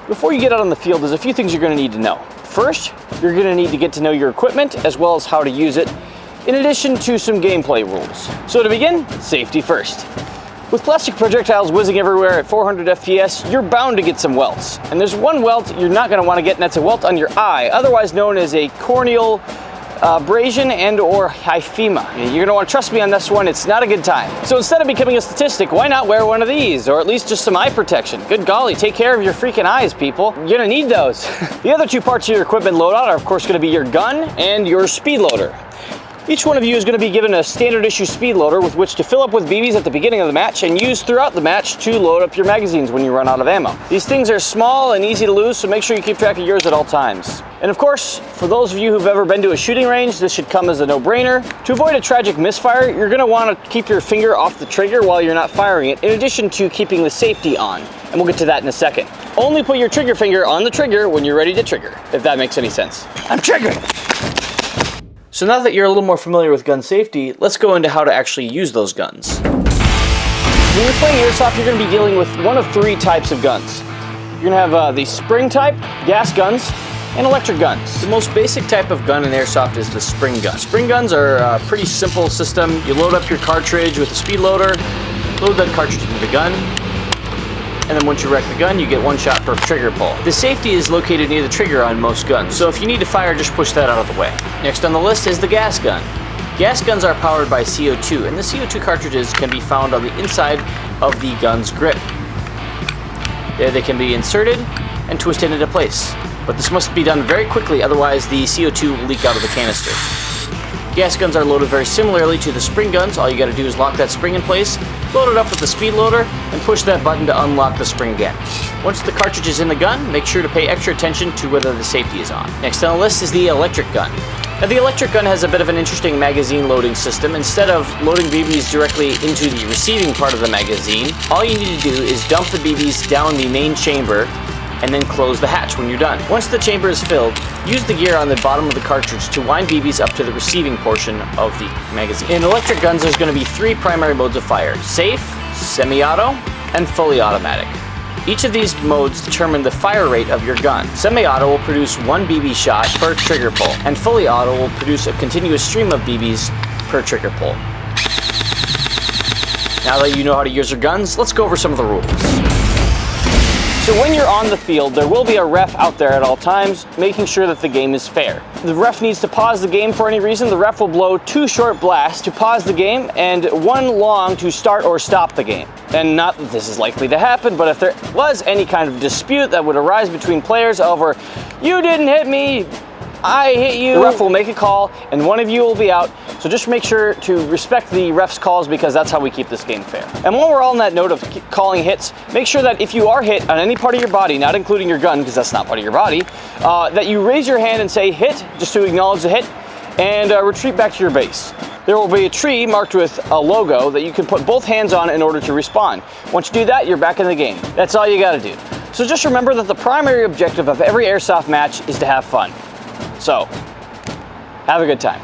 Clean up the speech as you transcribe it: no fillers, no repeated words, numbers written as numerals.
Before you get out on the field, there's a few things you're going to need to know. First, you're going to need to get to know your equipment as well as how to use it, in addition to some gameplay rules. So to begin, safety first. With plastic projectiles whizzing everywhere at 400 FPS, you're bound to get some welts. And there's one welt you're not going to want to get, and that's a welt on your eye, otherwise known as a corneal abrasion and or hyphema. You're going to want to trust me on this one, it's not a good time. So instead of becoming a statistic, why not wear one of these, or at least just some eye protection? Good golly, take care of your freaking eyes, people. You're going to need those. The other two parts of your equipment loadout are of course going to be your gun and your speed loader. Each one of you is going to be given a standard issue speed loader with which to fill up with BBs at the beginning of the match and use throughout the match to load up your magazines when you run out of ammo. These things are small and easy to lose, so make sure you keep track of yours at all times. And of course, for those of you who've ever been to a shooting range, this should come as a no-brainer. To avoid a tragic misfire, you're going to want to keep your finger off the trigger while you're not firing it, in addition to keeping the safety on. And we'll get to that in a second. Only put your trigger finger on the trigger when you're ready to trigger, if that makes any sense. I'm triggering! So now that you're a little more familiar with gun safety, let's go into how to actually use those guns. When you're playing airsoft, you're going to be dealing with one of three types of guns. You're going to have the spring type, gas guns, and electric guns. The most basic type of gun in airsoft is the spring gun. Spring guns are a pretty simple system. You load up your cartridge with a speed loader, load that cartridge into the gun, and then once you wreck the gun, you get one shot per trigger pull. The safety is located near the trigger on most guns, so if you need to fire, just push that out of the way. Next on the list is the gas gun. Gas guns are powered by CO2, and the CO2 cartridges can be found on the inside of the gun's grip. There they can be inserted and twisted into place, but this must be done very quickly, otherwise the CO2 will leak out of the canister. Gas guns are loaded very similarly to the spring guns. All you gotta do is lock that spring in place, load it up with the speed loader, and push that button to unlock the spring again. Once the cartridge is in the gun, make sure to pay extra attention to whether the safety is on. Next on the list is the electric gun. Now the electric gun has a bit of an interesting magazine loading system. Instead of loading BBs directly into the receiving part of the magazine, all you need to do is dump the BBs down the main chamber and then close the hatch when you're done. Once the chamber is filled, use the gear on the bottom of the cartridge to wind BBs up to the receiving portion of the magazine. In electric guns, there's going to be three primary modes of fire: safe, semi-auto, and fully automatic. Each of these modes determine the fire rate of your gun. Semi-auto will produce one BB shot per trigger pull, and fully auto will produce a continuous stream of BBs per trigger pull. Now that you know how to use your guns, let's go over some of the rules. So when you're on the field, there will be a ref out there at all times, making sure that the game is fair. If the ref needs to pause the game for any reason, the ref will blow 2 short blasts to pause the game and 1 long to start or stop the game. And not that this is likely to happen, but if there was any kind of dispute that would arise between players over, "You didn't hit me, I hit you," the ref will make a call and one of you will be out. So just make sure to respect the ref's calls, because that's how we keep this game fair. And while we're on that note of calling hits, make sure that if you are hit on any part of your body, not including your gun because that's not part of your body, that you raise your hand and say hit, just to acknowledge the hit, and retreat back to your base. There will be a tree marked with a logo that you can put both hands on in order to respawn. Once you do that, you're back in the game. That's all you gotta do. So just remember that the primary objective of every airsoft match is to have fun. So, have a good time.